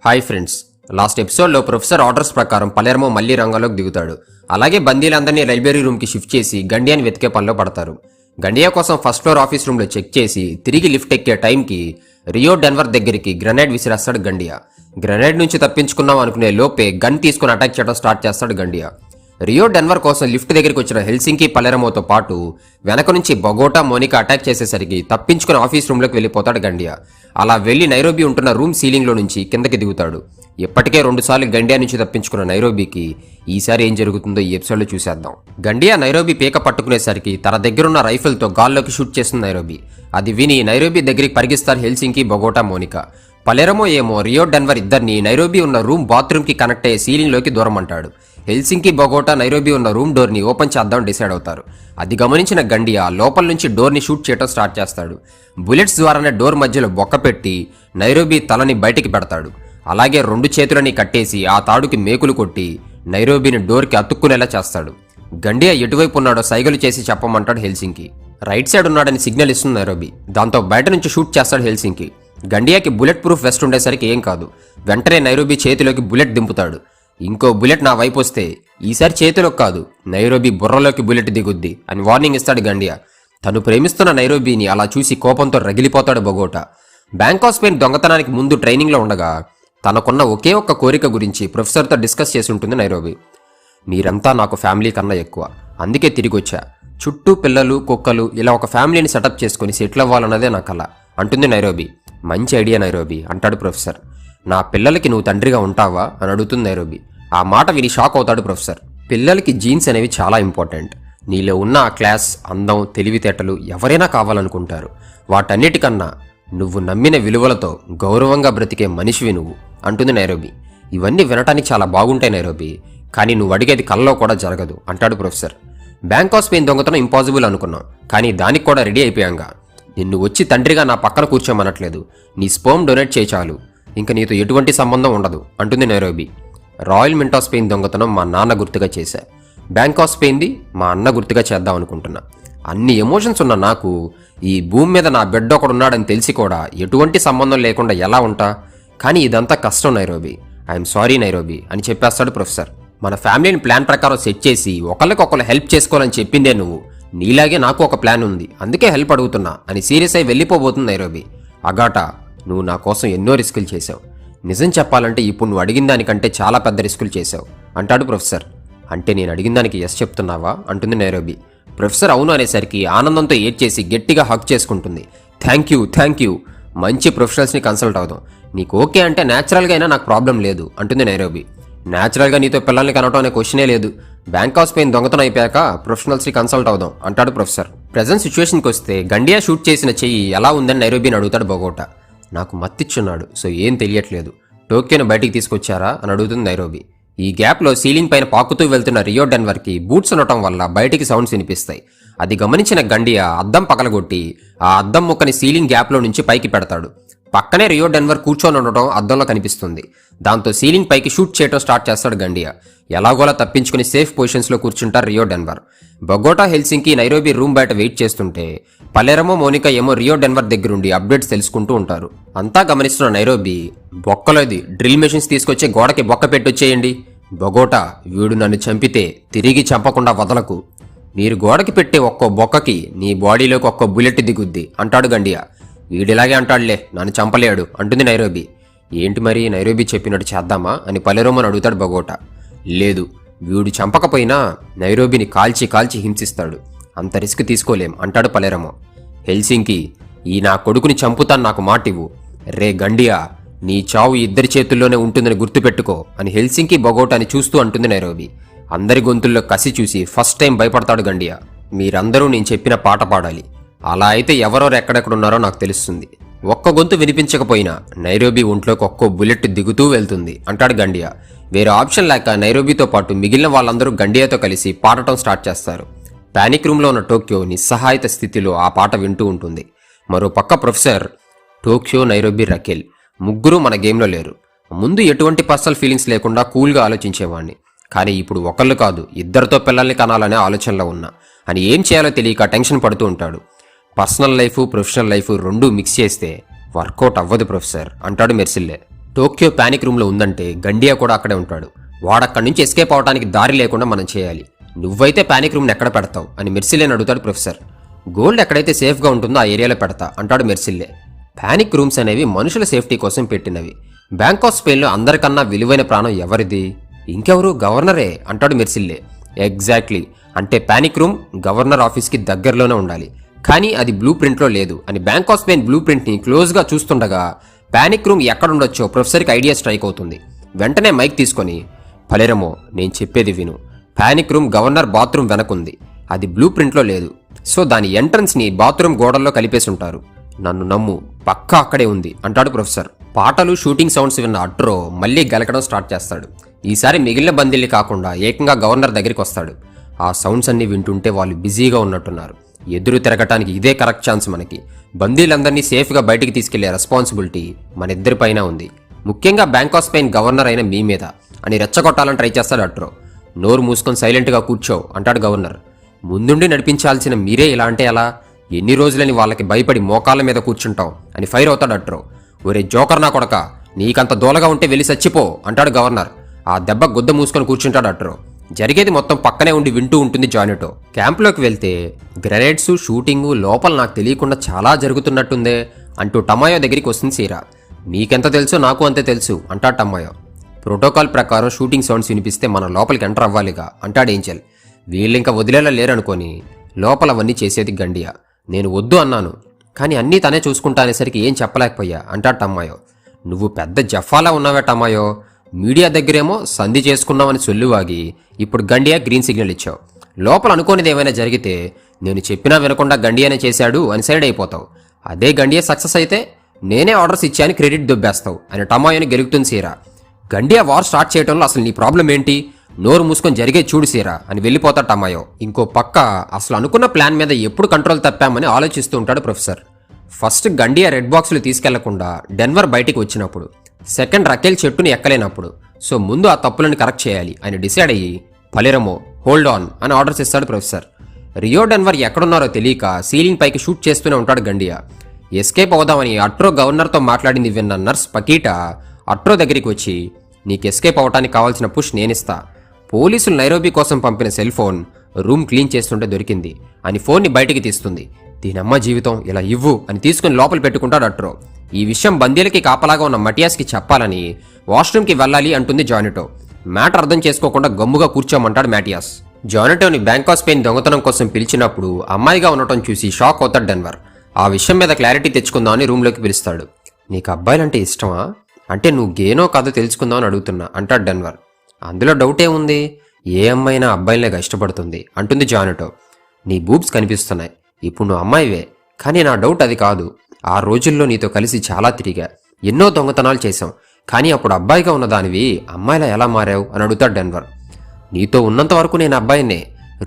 Hi friends, last ఎపిసోడ్లో professor orders ప్రకారం Palermo మళ్లీ రంగంలోకి దిగుతాడు. అలాగే బందీలందరినీ లైబ్రరీ రూమ్కి షిఫ్ట్ చేసి గండియాని వెతికే పనిలో పడతారు. గండియా కోసం ఫస్ట్ ఫ్లోర్ ఆఫీస్ రూమ్లో చెక్ చేసి తిరిగి లిఫ్ట్ ఎక్కే టైంకి రియో డెన్వర్ దగ్గరికి గ్రెనేడ్ విసిరేస్తాడు గండియా. గ్రెనేడ్ నుంచి తప్పించుకున్నాం అనుకునే లోపే గన్ తీసుకుని అటాక్ చేయడం స్టార్ట్ చేస్తాడు గండియా. రియో డెన్వర్ కోసం లిఫ్ట్ దగ్గరికి వచ్చిన హెల్సింకి పలెర్మోతో పాటు వెనక నుంచి బొగోటా మోనికా అటాక్ చేసేసరికి తప్పించుకుని ఆఫీస్ రూమ్లోకి వెళ్ళిపోతాడు గండియా. అలా వెళ్లి నైరోబీ ఉంటున్న రూమ్ సీలింగ్లో నుంచి కిందకి దిగుతాడు. ఇప్పటికే 2 సార్లు గండియా నుంచి తప్పించుకున్న నైరోబీకి ఈసారి ఏం జరుగుతుందో ఈ ఎపిసోడ్లో చూసేద్దాం. గండియా నైరోబీ పీక పట్టుకునేసరికి తన దగ్గరున్న రైఫిల్తో గాల్లోకి షూట్ చేస్తుంది నైరోబీ. అది విని నైరోబీ దగ్గరికి పరిగిస్తారు హెల్సింకి, బొగోటా, మోనికా. పలెర్మో ఏమో రియో డెన్వర్ ఇద్దరిని నైరోబీ ఉన్న రూమ్ బాత్రూమ్కి కనెక్ట్ అయ్యే సీలింగ్లోకి దూరం అంటాడు. హెల్సింకి, బొగోటా నైరోబీ ఉన్న రూమ్ డోర్ని ఓపెన్ చేద్దాం డిసైడ్ అవుతారు. అది గమనించిన గండియా లోపల నుంచి డోర్ని షూట్ చేయడం స్టార్ట్ చేస్తాడు. బుల్లెట్స్ ద్వారానే డోర్ మధ్యలో బొక్క పెట్టి నైరోబీ తలని బయటికి పెడతాడు. అలాగే 2 చేతులని కట్టేసి ఆ తాడుకి మేకులు కొట్టి నైరోబీని డోర్కి అతుక్కునేలా చేస్తాడు. గండియా ఎటువైపు ఉన్నాడో సైగలు చేసి చెప్పమంటాడు హెల్సింకి. రైట్ సైడ్ ఉన్నాడని సిగ్నల్ ఇస్తుంది నైరోబీ. దాంతో బయట నుంచి షూట్ చేస్తాడు హెల్సింకి. గండియాకి బుల్లెట్ ప్రూఫ్ వెస్ట్ ఉండేసరికి ఏం కాదు. వెంటనే నైరోబీ చేతిలోకి బుల్లెట్ దింపుతాడు. ఇంకో బుల్లెట్ నా వైపు వస్తే ఈసారి చేతిలోకి కాదు నైరోబీ బుర్రలోకి బుల్లెట్ దిగుద్ది అని వార్నింగ్ ఇస్తాడు గండియా. తను ప్రేమిస్తున్న నైరోబీని అలా చూసి కోపంతో రగిలిపోతాడు బొగోటా. బ్యాంక్ ఆఫ్ స్పెయిన్ దొంగతనానికి ముందు ట్రైనింగ్లో ఉండగా తనకున్న ఒకే ఒక్క కోరిక గురించి ప్రొఫెసర్తో డిస్కస్ చేసి ఉంటుంది నైరోబీ. మీరంతా నాకు ఫ్యామిలీ కన్నా ఎక్కువ, అందుకే తిరిగి వచ్చా. చుట్టూ పిల్లలు, కుక్కలు, ఇలా ఒక ఫ్యామిలీని సెటప్ చేసుకుని సెటిల్ అవ్వాలన్నదే నా కల అంటుంది నైరోబీ. మంచి ఐడియా నైరోబీ అంటాడు ప్రొఫెసర్. నా పిల్లలకి నువ్వు తండ్రిగా ఉంటావా అని అడుగుతుంది నైరోబీ. ఆ మాట విని షాక్ అవుతాడు ప్రొఫెసర్. పిల్లలకి జీన్స్ అనేవి చాలా ఇంపార్టెంట్. నీలో ఉన్న ఆ క్లాస్, అందం, తెలివితేటలు ఎవరైనా కావాలనుకుంటారు. వాటన్నిటికన్నా నువ్వు నమ్మిన విలువలతో గౌరవంగా బ్రతికే మనిషివి నువ్వు అంటుంది నైరోబీ. ఇవన్నీ వినటానికి చాలా బాగుంటాయి నైరోబీ, కానీ నువ్వు అడిగేది కల్లో కూడా జరగదు అంటాడు ప్రొఫెసర్. బ్యాంక్ ఆఫ్ స్పెయిన్ దొంగతనం ఇంపాసిబుల్ అనుకున్నాం, కానీ దానికి కూడా రెడీ అయిపోయాంగా. నిన్ను వచ్చి తండ్రిగా నా పక్కన కూర్చోమనట్లేదు. నీ స్పర్మ్ డొనేట్ చేయి చాలు, ఇంక నీతో ఎటువంటి సంబంధం ఉండదు అంటుంది Nairobi. Royal mint of Spain దొంగతనం మా నాన్న గుర్తుగా చేశా. బ్యాంక్ ఆఫ్ స్పెయిన్ది మా అన్న గుర్తుగా చేద్దాం అనుకుంటున్నా. అన్ని ఎమోషన్స్ ఉన్న నాకు ఈ భూమి మీద నా బిడ్డ ఒకడున్నాడని తెలిసి కూడా ఎటువంటి సంబంధం లేకుండా ఎలా ఉంటా? కానీ ఇదంతా కష్టం నైరోబీ. ఐఎమ్ సారీ నైరోబీ అని చెప్పేస్తాడు ప్రొఫెసర్. మన ఫ్యామిలీని ప్లాన్ ప్రకారం సెట్ చేసి ఒకరికొకరు హెల్ప్ చేసుకోవాలని చెప్పిందే నువ్వు. నీలాగే నాకు ఒక ప్లాన్ ఉంది, అందుకే హెల్ప్ అడుగుతున్నా అని సీరియస్ అయి వెళ్ళిపోబోతుంది నైరోబీ. అగాటా, నువ్వు నా కోసం ఎన్నో రిస్కులు చేశావు. నిజం చెప్పాలంటే ఇప్పుడు నువ్వు అడిగిన దానికంటే చాలా పెద్ద రిస్కులు చేశావు అంటాడు ప్రొఫెసర్. అంటే నేను అడిగిన దానికి ఎస్ చెప్తున్నావా అంటుంది నైరోబీ. ప్రొఫెసర్ అవును అనేసరికి ఆనందంతో ఏడ్చేసి గట్టిగా హక్ చేసుకుంటుంది. థ్యాంక్ యూ, మంచి ప్రొఫెషనల్స్ని కన్సల్ట్ అవుదాం. నీకు ఓకే అంటే న్యాచురల్గా అయినా నాకు ప్రాబ్లం లేదు అంటుంది నైరోబీ. న్యాచురల్గా నీతో పిల్లల్ని కనటం అనే క్వశ్చనే లేదు. బ్యాంక్ ఆఫ్ స్పెయిన్ దొంగతనం అయిపోయాక ప్రొఫెషనల్స్ని కన్సల్ట్ అవుదాం అంటాడు ప్రొఫెసర్. ప్రెజెంట్ సిచ్యువేషన్కి వస్తే గండియా షూట్ చేసిన చెయ్యి ఎలా ఉందని నైరోబీని అడుగుతాడు బొగోటా. నాకు మత్తిచ్చున్నాడు, సో ఏం తెలియట్లేదు. టోక్యోను బయటికి తీసుకొచ్చారా అని అడుగుతుంది నైరోబీ. ఈ గ్యాప్లో సీలింగ్ పైన పాకుతూ వెళ్తున్న రియో డెన్వర్కి బూట్స్ ఉండటం వల్ల బయటికి సౌండ్స్ వినిపిస్తాయి. అది గమనించిన గండియా అద్దం పగలగొట్టి ఆ అద్దం ముక్కని సీలింగ్ గ్యాప్లో నుంచి పైకి పెడతాడు. పక్కనే రియో డెన్వర్ కూర్చొని ఉండటం అద్దంలో కనిపిస్తుంది. దాంతో సీలింగ్ పైకి షూట్ చేయడం స్టార్ట్ చేస్తాడు గండియా. ఎలాగోలా తప్పించుకుని సేఫ్ పొజిషన్స్లో కూర్చుంటారు Rio Denver. Bogota, Helsinki Nairobi room బయట వెయిట్ చేస్తుంటే పలెర్మో, మోనికా ఏమో రియో డెన్వర్ దగ్గరుండి అప్డేట్స్ తెలుసుకుంటూ ఉంటారు. అంతా గమనిస్తున్న నైరోబీ, బొక్కలోది డ్రిల్ మెషిన్స్ తీసుకొచ్చి గోడకి బొక్క పెట్టొచ్చేయండి. బొగోటా, వీడు నన్ను చంపితే తిరిగి చంపకుండా వదలకు. మీరు గోడకి పెట్టే ఒక్కో బొక్కకి నీ బాడీలోకి ఒక్కో బుల్లెట్ దిగుద్ది అంటాడు గండియా. వీడిలాగే అంటాడులే, నన్ను చంపలేడు అంటుంది నైరోబీ. ఏంటి మరి నైరోబీ చెప్పినట్టు చేద్దామా అని పలెర్మోని అడుగుతాడు బొగోటా. లేదు, వీడు చంపకపోయినా నైరోబీని కాల్చి హింసిస్తాడు, అంత రిస్క్ తీసుకోలేం అంటాడు పలెర్మో. హెల్సింకి, ఈ నా కొడుకుని చంపుతాను, నాకు మాటివ్వు. రే గండియా, నీ చావు ఇద్దరి చేతుల్లోనే ఉంటుందని గుర్తుపెట్టుకో అని హెల్సింకి, బొగోటాని చూస్తూ అంటుంది నైరోబీ. అందరి గొంతుల్లో కసి చూసి ఫస్ట్ టైం భయపడతాడు గండియా. మీరందరూ నేను చెప్పిన పాట పాడాలి, అలా అయితే ఎవరెవరు ఎక్కడెక్కడున్నారో నాకు తెలుస్తుంది. ఒక్క గొంతు వినిపించకపోయినా నైరోబీ ఒంట్లోకి ఒక్కో బుల్లెట్ దిగుతూ వెళ్తుంది అంటాడు గండియా. వేరే ఆప్షన్ లేక నైరోబీతో పాటు మిగిలిన వాళ్ళందరూ గండియాతో కలిసి పాడటం స్టార్ట్ చేస్తారు. పానిక్ రూమ్లో ఉన్న టోక్యో నిస్సహాయత స్థితిలో ఆ పాట వింటూ ఉంటుంది. మరో పక్క ప్రొఫెసర్, టోక్యో, నైరోబీ, రకేల్ ముగ్గురు మన గేమ్లో లేరు. ముందు ఎటువంటి పర్సనల్ ఫీలింగ్స్ లేకుండా కూల్గా ఆలోచించేవాడిని, కానీ ఇప్పుడు ఒకళ్ళు కాదు ఇద్దరితో పిల్లల్ని కనాలనే ఆలోచనలో ఉన్నా అని ఏం చేయాలో తెలియక టెన్షన్ పడుతూ ఉంటాడు. పర్సనల్ లైఫ్, ప్రొఫెషనల్ లైఫ్ రెండూ మిక్స్ చేస్తే వర్కౌట్ అవ్వదు ప్రొఫెసర్ అంటాడు మెర్సిల్లే. టోక్యో పానిక్ రూమ్లో ఉందంటే గండియా కూడా అక్కడే ఉంటాడు. వాడక్కడి నుంచి ఎస్కేప్ అవడానికి దారి లేకుండా మనం చేయాలి. నువ్వైతే పానిక్ రూమ్ని ఎక్కడ పెడతావు అని మెర్సిల్లేని అడుగుతాడు ప్రొఫెసర్. గోల్డ్ ఎక్కడైతే సేఫ్గా ఉంటుందో ఆ ఏరియాలో పెడతా అంటాడు మెర్సిల్లే. పానిక్ రూమ్స్ అనేవి మనుషుల సేఫ్టీ కోసం పెట్టినవి. బ్యాంక్ ఆఫ్ స్పెయిన్లో అందరికన్నా విలువైన ప్రాణం ఎవరిది? ఇంకెవరు? గవర్నరే అంటాడు మెర్సిల్లే. ఎగ్జాక్ట్లీ. అంటే పానిక్ రూమ్ గవర్నర్ ఆఫీస్కి దగ్గరలోనే ఉండాలి. కానీ అది బ్లూ ప్రింట్లో లేదు అని బ్యాంక్ ఆఫ్ స్పెయిన్ బ్లూ ప్రింట్ని క్లోజ్గా చూస్తుండగా పానిక్ రూమ్ ఎక్కడుండొచ్చో ప్రొఫెసర్కి ఐడియా స్ట్రైక్ అవుతుంది. వెంటనే మైక్ తీసుకొని, పలెరమో నేను చెప్పేది విను. పానిక్ రూమ్ గవర్నర్ బాత్రూమ్ వెనకుంది. అది బ్లూ ప్రింట్లో లేదు. సో దాని ఎంట్రన్స్ని బాత్రూమ్ గోడల్లో కలిపేసి ఉంటారు. నన్ను నమ్ము, పక్కా అక్కడే ఉంది అంటాడు ప్రొఫెసర్. పాటలు షూటింగ్ సౌండ్స్ విన్న అట్రో మళ్ళీ గెలకడం స్టార్ట్ చేస్తాడు. ఈసారి మిగిలిన బందీల్ని కాకుండా ఏకంగా గవర్నర్ దగ్గరికి వస్తాడు. ఆ సౌండ్స్ అన్ని వింటుంటే వాళ్ళు బిజీగా ఉన్నట్టున్నారు. ఎదురు తిరగటానికి ఇదే కరెక్ట్ ఛాన్స్ మనకి. బందీలందరినీ సేఫ్గా బయటికి తీసుకెళ్లే రెస్పాన్సిబిలిటీ మన ఇద్దరిపైన ఉంది. ముఖ్యంగా బ్యాంక్ ఆఫ్ స్పెయిన్ గవర్నర్ అయిన మీ మీద అని రెచ్చగొట్టాలని ట్రై చేస్తాడు అట్రో. నోరు మూసుకొని సైలెంట్గా కూర్చో అంటాడు గవర్నర్. ముందుండి నడిపించాల్సిన మీరే ఇలా అంటే ఎలా? ఎన్ని రోజులని వాళ్ళకి భయపడి మోకాళ్ళ మీద కూర్చుంటాం అని ఫైర్ అవుతాడు అట్రో. ఒరే జోకర్ నా కొడక, నీకంత దూలగా ఉంటే వెళ్ళి చచ్చిపో అంటాడు గవర్నర్. ఆ దెబ్బ గుద్ద మూసుకొని కూర్చుంటాడు అట్రో. జరిగేది మొత్తం పక్కనే ఉండి వింటూ ఉంటుంది జానెటో. క్యాంప్లోకి వెళ్తే గ్రెనేడ్స్ షూటింగు లోపల నాకు తెలియకుండా చాలా జరుగుతున్నట్టుందే అంటూ టమాయో దగ్గరికి వస్తుంది సీరా. మీకెంత తెలుసో నాకు అంతే తెలుసు అంటాడు టమాయో. ప్రోటోకాల్ ప్రకారం షూటింగ్ సౌండ్స్ వినిపిస్తే మనం లోపలికి ఎంటర్ అవ్వాలిగా అంటాడు ఏంజెల్. వీళ్ళింక వదిలేలా లేరనుకొని లోపల అవన్నీ చేసేది గండియా. నేను వద్దు అన్నాను, కానీ అన్నీ తనే చూసుకుంటా అనేసరికి ఏం చెప్పలేకపోయా అంటాడు టమాయో. నువ్వు పెద్ద జఫాలా ఉన్నావే టమాయో. మీడియా దగ్గరేమో సంధి చేసుకున్నామని సొల్లువాగి ఇప్పుడు గండియా గ్రీన్ సిగ్నల్ ఇచ్చావు. లోపల అనుకోనిది ఏమైనా జరిగితే నేను చెప్పినా వినకుండా గండియానే చేశాడు అని సైడ్ అయిపోతావు. అదే గండియా సక్సెస్ అయితే నేనే ఆర్డర్స్ ఇచ్చాని క్రెడిట్ దొబ్బేస్తావు అని టమాయోని గెలుగుతుంది సీరా. గండియా వార్ స్టార్ట్ చేయడంలో అసలు నీ ప్రాబ్లం ఏంటి? నోరు మూసుకొని జరిగే చూడు సీరా అని వెళ్ళిపోతాడు టమాయో. ఇంకో పక్క అసలు అనుకున్న ప్లాన్ మీద ఎప్పుడు కంట్రోల్ తప్పామని ఆలోచిస్తూ ఉంటాడు ప్రొఫెసర్. ఫస్ట్ గండియా రెడ్ బాక్సులు తీసుకెళ్లకుండా డెన్వర్ బయటికి వచ్చినప్పుడు, సెకండ్ రకేల్ చెట్టుని ఎక్కలేనప్పుడు. సో ముందు ఆ తప్పులను కరెక్ట్ చేయాలి అని డిసైడ్ అయ్యి పలెరమో హోల్డ్ ఆన్ అని ఆర్డర్స్ ఇస్తాడు ప్రొఫెసర్. రియో డెన్వర్ ఎక్కడున్నారో తెలియక సీలింగ్ పైకి షూట్ చేస్తూనే ఉంటాడు గండియా. ఎస్కేప్ అవుదామని అట్రో గవర్నర్తో మాట్లాడింది విన్న నర్స్ పకీటా అట్రో దగ్గరికి వచ్చి, నీకు ఎస్కేప్ అవడానికి కావాల్సిన పుష్ నేనిస్తా. పోలీసులు నైరోబీ కోసం పంపిన సెల్ ఫోన్ రూమ్ క్లీన్ చేస్తుంటే దొరికింది అని ఫోన్ని బయటికి తీస్తుంది. దీనమ్మ జీవితం, ఇలా ఇవ్వు అని తీసుకుని లోపల పెట్టుకుంటాడు అట్రో. ఈ విషయం బందీలకి కాపలాగా ఉన్న మటియాస్కి చెప్పాలని వాష్రూమ్కి వెళ్ళాలి అంటుంది జానెటో. మ్యాటర్ అర్థం చేసుకోకుండా గమ్ముగా కూర్చోమంటాడు మ్యాటియాస్. జానెటోని బ్యాంక్ ఆఫ్ స్పెయిన్ దొంగతనం కోసం పిలిచినప్పుడు అమ్మాయిగా ఉండటం చూసి షాక్ అవుతాడు డెన్వర్. ఆ విషయం మీద క్లారిటీ తెచ్చుకుందామని రూమ్లోకి పిలుస్తాడు. నీకు అబ్బాయిలంటే ఇష్టమా? అంటే నువ్వు గేనో కాదో తెలుసుకుందామని అడుగుతున్నా అంటాడు డెన్వర్. అందులో డౌటే ఉంది, ఏ అమ్మాయినా అబ్బాయిలాగా ఇష్టపడుతుంది అంటుంది జానెటో. నీ బూబ్స్ కనిపిస్తున్నాయి, ఇప్పుడు నువ్వు అమ్మాయివే. కానీ నా డౌట్ అది కాదు. ఆ రోజుల్లో నీతో కలిసి చాలా తిరిగా, ఎన్నో దొంగతనాలు చేశాం. కానీ అప్పుడు అబ్బాయిగా ఉన్నదానివి అమ్మాయిలా ఎలా మారావు అని అడుగుతాడు డెన్వర్. నీతో ఉన్నంత వరకు నేను అబ్బాయినే.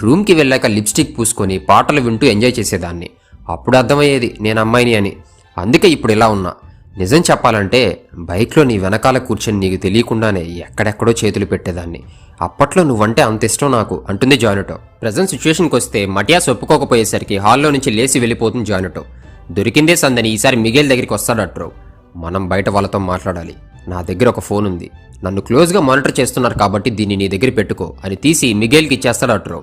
రూమ్కి వెళ్ళాక లిప్స్టిక్ పూసుకొని పాటలు వింటూ ఎంజాయ్ చేసేదాన్ని. అప్పుడు అర్థమయ్యేది నేను అమ్మాయిని అని. అందుకే ఇప్పుడు ఇలా ఉన్నా. నిజం చెప్పాలంటే బైక్లో నీ వెనకాల కూర్చొని నీకు తెలియకుండానే ఎక్కడెక్కడో చేతులు పెట్టేదాన్ని. అప్పట్లో నువ్వంటే అంత ఇష్టం నాకు అంటుంది జానెటో. ప్రజెంట్ సిచ్యువేషన్కి వస్తే మటియాస్ ఒప్పుకోకపోయేసరికి హాల్లో నుంచి లేచి వెళ్ళిపోతుంది జానెటో. దొరికిందే సందని ఈసారి మిగేల్ దగ్గరికి వస్తాడు అట్రో. మనం బయట వాళ్ళతో మాట్లాడాలి. నా దగ్గర ఒక ఫోన్ ఉంది, నన్ను క్లోజ్గా మానిటర్ చేస్తున్నారు కాబట్టి దీన్ని నీ దగ్గర పెట్టుకో అని తీసి మిగేల్కి ఇచ్చేస్తాడు అట్రో.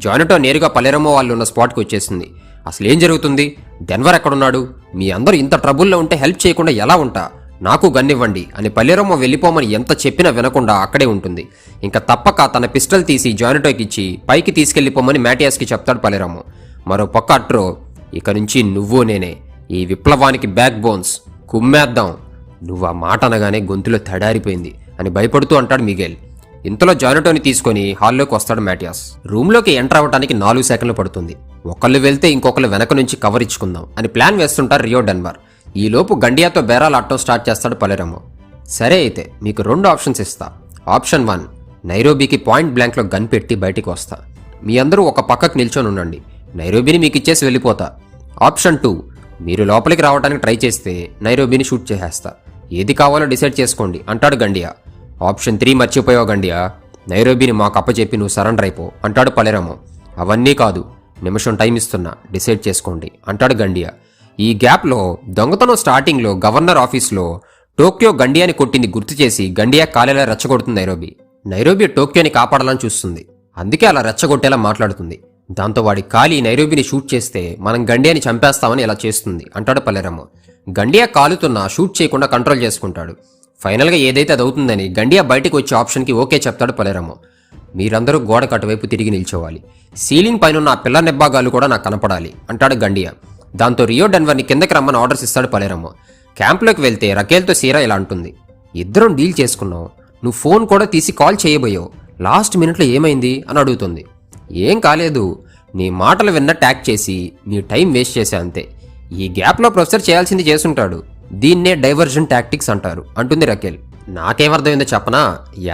జానెటో నేరుగా పలెరమో వాళ్ళు ఉన్న స్పాట్కి వచ్చేసింది. అసలు ఏం జరుగుతుంది? డెన్వర్ ఎక్కడున్నాడు? మీ అందరూ ఇంత ట్రబుల్లో ఉంటే హెల్ప్ చేయకుండా ఎలా ఉంటా? నాకు గన్నివ్వండి అని పలెరమో వెళ్ళిపోమని ఎంత చెప్పినా వినకుండా అక్కడే ఉంటుంది. ఇంకా తప్పక తన పిస్టల్ తీసి జానెటోకి ఇచ్చి పైకి తీసుకెళ్లిపోమని మ్యాటియాస్కి చెప్తాడు పలెరమో. మరో పక్క అట్రో, ఇక నుంచి నువ్వు నేనే, ఈ విప్లవానికి బ్యాక్ బోన్స్, కుమ్మేద్దాం. నువ్వు ఆ మాట అనగానే గొంతులో తడారిపోయింది అని భయపడుతూ అంటాడు మిగేల్. ఇంతలో జానెటోని తీసుకొని హాల్లోకి వస్తాడు మ్యాటియాస్. రూమ్లోకి ఎంటర్ అవ్వడానికి 4 సెకండ్లు పడుతుంది. ఒకళ్ళు వెళ్తే ఇంకొకళ్ళు వెనక నుంచి కవర్ ఇచ్చుకుందాం అని ప్లాన్ వేస్తుంటారు రియో డెన్వర్. ఈలోపు గండియాతో బేరాలు ఆడటం స్టార్ట్ చేస్తాడు పలెరమో. సరే అయితే మీకు 2 ఆప్షన్స్ ఇస్తా. ఆప్షన్ 1, నైరోబీకి పాయింట్ బ్లాంక్లో గన్ పెట్టి బయటికి వస్తా. మీ అందరూ ఒక పక్కకు నిల్చొని ఉండండి, నైరోబీని మీకు ఇచ్చేసి వెళ్ళిపోతా. ఆప్షన్ 2, మీరు లోపలికి రావడానికి ట్రై చేస్తే నైరోబీని షూట్ చేసేస్తా. ఏది కావాలో డిసైడ్ చేసుకోండి అంటాడు గండియా. ఆప్షన్ 3 మర్చిపోయావు గండియా, నైరోబీని మాకు అప్పచెప్పి నువ్వు సరెండర్ అయిపో అంటాడు పలెరమో. అవన్నీ కాదు, నిమిషం టైం ఇస్తున్నా, డిసైడ్ చేసుకోండి అంటాడు గండియా. ఈ గ్యాప్లో దొంగతనం స్టార్టింగ్లో గవర్నర్ ఆఫీస్లో టోక్యో గండియాని కొట్టింది గుర్తు చేసి గండియా కాలేలా రెచ్చగొడుతుంది నైరోబి. నైరోబి టోక్యోని కాపాడాలని చూస్తుంది, అందుకే అలా రెచ్చగొట్టేలా మాట్లాడుతుంది. దాంతో వాడి కాలి నైరోబిని షూట్ చేస్తే మనం గండియాని చంపేస్తామని ఇలా చేస్తుంది అంటాడు పలెరమో. గండియా కాలుతున్నా షూట్ చేయకుండా కంట్రోల్ చేసుకుంటాడు. ఫైనల్గా ఏదైతే అది అవుతుందని గండియా బయటకు వచ్చే ఆప్షన్కి ఓకే చెప్తాడు పలెరమో. మీరందరూ గోడకు అటువైపు తిరిగి నిల్చోవాలి, సీలింగ్ పైన ఉన్న ఆ పిల్ల నెబ్బాగాలు కూడా నాకు కనపడాలి అంటాడు గండియా. దాంతో రియో డెన్వర్ని కిందకి రమ్మని ఆర్డర్స్ ఇస్తాడు పలెరమో. క్యాంప్లోకి వెళ్తే రకేల్తో సీరా ఇలా అంటుంది, ఇద్దరం డీల్ చేసుకున్నావు, నువ్వు ఫోన్ కూడా తీసి కాల్ చేయబోయావు, లాస్ట్ మినిట్లో ఏమైంది అని అడుగుతుంది. ఏం కాలేదు, నీ మాటలు విన్న ట్యాగ్ చేసి నీ టైం వేస్ట్ చేశా అంతే. ఈ గ్యాప్లో ప్రొఫెసర్ చేయాల్సింది చేసుంటాడు, దీన్నే డైవర్జన్ టాక్టిక్స్ అంటారు అంటుంది రకేల్. నాకేమర్థమైందో చెప్పనా,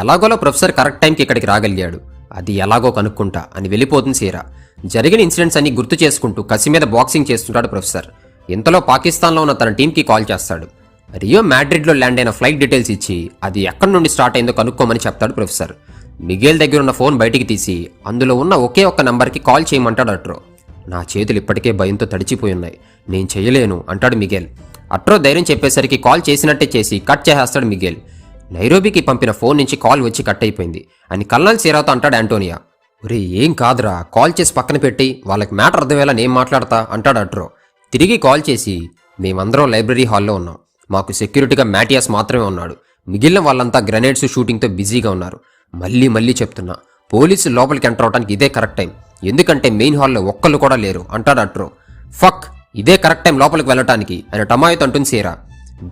ఎలాగోలో ప్రొఫెసర్ కరెక్ట్ టైంకి ఇక్కడికి రాగలిగాడు, అది ఎలాగో కనుక్కుంటా అని వెళ్ళిపోతుంది సీరా. జరిగిన ఇన్సిడెంట్స్ అన్ని గుర్తు చేసుకుంటూ కసి మీద బాక్సింగ్ చేస్తుంటాడు ప్రొఫెసర్. ఇంతలో పాకిస్తాన్లో ఉన్న తన టీంకి కాల్ చేస్తాడు. రియో మ్యాడ్రిడ్లో ల్యాండ్ అయిన ఫ్లైట్ డీటెయిల్స్ ఇచ్చి అది ఎక్కడి నుండి స్టార్ట్ అయిందో కనుక్కోమని చెప్తాడు ప్రొఫెసర్. మిగేల్ దగ్గర ఉన్న ఫోన్ బయటికి తీసి అందులో ఉన్న ఒకే ఒక్క నంబర్కి కాల్ చేయమంటాడు అట్రో. నా చేతులు ఇప్పటికే భయంతో తడిచిపోయి ఉన్నాయి, నేను చేయలేను అంటాడు మిగేల్. అట్రో ధైర్యం చెప్పేసరికి కాల్ చేసినట్టే చేసి కట్ చేసేస్తాడు మిగేల్. నైరోబికి పంపిన ఫోన్ నుంచి కాల్ వచ్చి కట్ అయిపోయింది అని కల్నల్ సీరాతో అంటాడు యాంటోనియా. ఒరే ఏం కాదురా, కాల్ చేసి పక్కన పెట్టి వాళ్ళకి మ్యాటర్ అర్థమయ్యేలా నేను మాట్లాడతా అంటాడు అట్రో. తిరిగి కాల్ చేసి మేమందరం లైబ్రరీ హాల్లో ఉన్నాం, మాకు సెక్యూరిటీగా మ్యాటియాస్ మాత్రమే ఉన్నాడు, మిగిలిన వాళ్ళంతా గ్రెనేడ్స్ షూటింగ్తో బిజీగా ఉన్నారు. మళ్ళీ చెప్తున్నా, పోలీసులు లోపలికి ఎంటర్ అవడానికి ఇదే కరెక్ట్ టైం, ఎందుకంటే మెయిన్ హాల్లో ఒక్కళ్ళు కూడా లేరు అంటాడు అట్రో. ఫక్, ఇదే కరెక్ట్ టైం లోపలికి వెళ్ళటానికి అని టమాయోతో అంటుంది సీరా.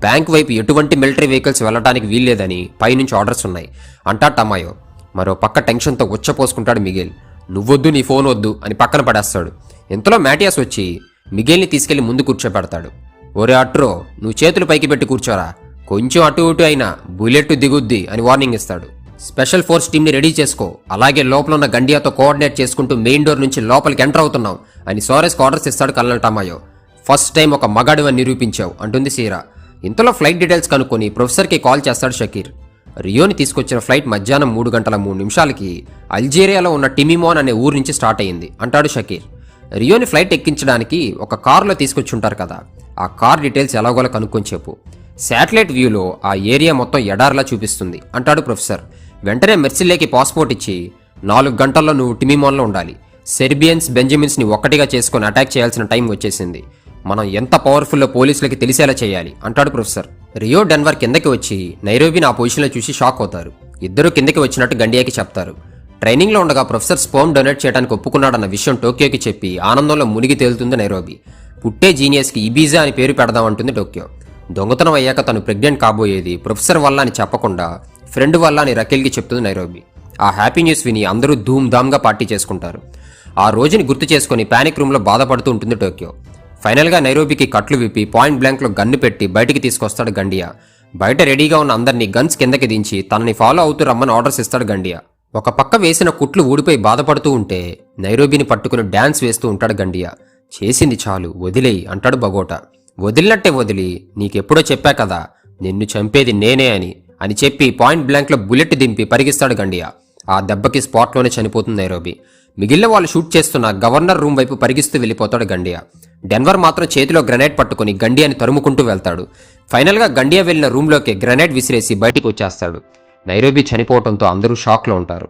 బ్యాంక్ వైపు ఎటువంటి మిలిటరీ వెహికల్స్ వెళ్ళటానికి వీల్లేదని పైనుంచి ఆర్డర్స్ ఉన్నాయి అంటాడు టమాయో. మరో పక్క టెన్షన్తో ఉచ్చపోసుకుంటాడు మిగేల్. నువ్వొద్దు, నీ ఫోన్ వద్దు అని పక్కన పడేస్తాడు. ఇంతలో మ్యాటియాస్ వచ్చి మిగేల్ని తీసుకెళ్లి ముందు కూర్చోపెడతాడు. ఒరే అట్రో, నువ్వు చేతులు పైకి పెట్టి కూర్చోరా, కొంచెం అటు ఇటు అయినా బుల్లెట్ దిగుద్ది అని వార్నింగ్ ఇస్తాడు. స్పెషల్ ఫోర్స్ టీంని రెడీ చేసుకో, అలాగే లోపల ఉన్న గండియాతో కోఆర్డినేట్ చేసుకుంటూ మెయిన్ డోర్ నుంచి లోపలికి ఎంటర్ అవుతున్నాం అని సోరెస్కి ఆర్డర్స్ ఇస్తాడు కల్నల్ టమాయో. ఫస్ట్ టైం ఒక మగాడు అని నిరూపించావు అంటుంది సీరా. ఇంతలో ఫ్లైట్ డీటెయిల్స్ కనుక్కొని ప్రొఫెసర్కి కాల్ చేస్తాడు షకీర్. రియోని తీసుకొచ్చిన ఫ్లైట్ మధ్యాహ్నం 3:03 అల్జీరియాలో ఉన్న టిమిమోన్ అనే ఊరు నుంచి స్టార్ట్ అయ్యింది అంటాడు షకీర్. రియోని ఫ్లైట్ ఎక్కించడానికి ఒక కారులో తీసుకొచ్చి ఉంటారు కదా, ఆ కార్ డీటెయిల్స్ ఎలాగోలా కనుక్కొని చెప్పు. శాటిలైట్ వ్యూలో ఆ ఏరియా మొత్తం ఎడార్లా చూపిస్తుంది అంటాడు ప్రొఫెసర్. వెంటనే మెర్సిల్లేకి పాస్పోర్ట్ ఇచ్చి 4 గంటల్లో నువ్వు టిమిమోన్లో ఉండాలి. సెర్బియన్స్ బెంజమిన్స్ని ఒక్కటిగా చేసుకొని అటాక్ చేయాల్సిన టైం వచ్చేసింది, మనం ఎంత పవర్ఫుల్లో పోలీసులకి తెలిసేలా చేయాలి అంటాడు ప్రొఫెసర్. రియో డెన్వర్ కిందకి వచ్చి నైరోబిని ఆ పొజిషన్లో చూసి షాక్ అవుతారు. ఇద్దరు కిందకి వచ్చినట్టు గండియాకి చెప్తారు. ట్రైనింగ్లో ఉండగా ప్రొఫెసర్ స్పోమ్ డొనేట్ చేయడానికి ఒప్పుకున్నాడన్న విషయం టోక్యోకి చెప్పి ఆనందంలో మునిగి తేలుతుంది నైరోబి. పుట్టే జీనియస్కి ఇబీజా అని పేరు పెడదామంటుంది టోక్యో. దొంగతనం అయ్యాక తను ప్రెగ్నెంట్ కాబోయేది ప్రొఫెసర్ వల్ల అని చెప్పకుండా ఫ్రెండ్ వల్ల అని రకేల్కి చెప్తుంది నైరోబి. ఆ హ్యాపీ న్యూస్ విని అందరూ ధూమ్ధామ్గా పార్టీ చేసుకుంటారు. ఆ రోజుని గుర్తు చేసుకుని ప్యానిక్ రూమ్లో బాధపడుతూ ఉంటుంది టోక్యో. ఫైనల్గా నైరోబికి కట్లు విప్పి పాయింట్ బ్లాంక్లో గన్ను పెట్టి బయటికి తీసుకొస్తాడు గండియా. బయట రెడీగా ఉన్న అందరినీ గన్స్ కిందకి దించి తనని ఫాలో అవుతూ రమ్మని ఆర్డర్స్ ఇస్తాడు గండియా. ఒక పక్క వేసిన కుట్లు ఊడిపోయి బాధపడుతూ ఉంటే నైరోబిని పట్టుకుని డ్యాన్స్ వేస్తూ ఉంటాడు గండియా. చేసింది చాలు, వదిలేయి అంటాడు బగోటా. వదిలినట్టే వదిలి, నీకెప్పుడో చెప్పా కదా నిన్ను చంపేది నేనే అని చెప్పి పాయింట్ బ్లాంక్లో బుల్లెట్ దింపి పరిగిస్తాడు గండియా. ఆ దెబ్బకి స్పాట్లోనే చనిపోతుంది నైరోబి. మిగిలిన వాళ్ళు షూట్ చేస్తున్న గవర్నర్ రూమ్ వైపు పరిగిస్తూ వెళ్ళిపోతాడు గండియా. డెన్వర్ మాత్రం చేతిలో గ్రెనేడ్ పట్టుకుని గండియాని తరుముకుంటూ వెళ్తాడు. ఫైనల్గా గండియా వెళ్ళిన రూమ్లోకి గ్రెనేడ్ విసిరేసి బయటికి వచ్చేస్తాడు. నైరోబి చనిపోవడంతో అందరూ షాక్లో ఉంటారు.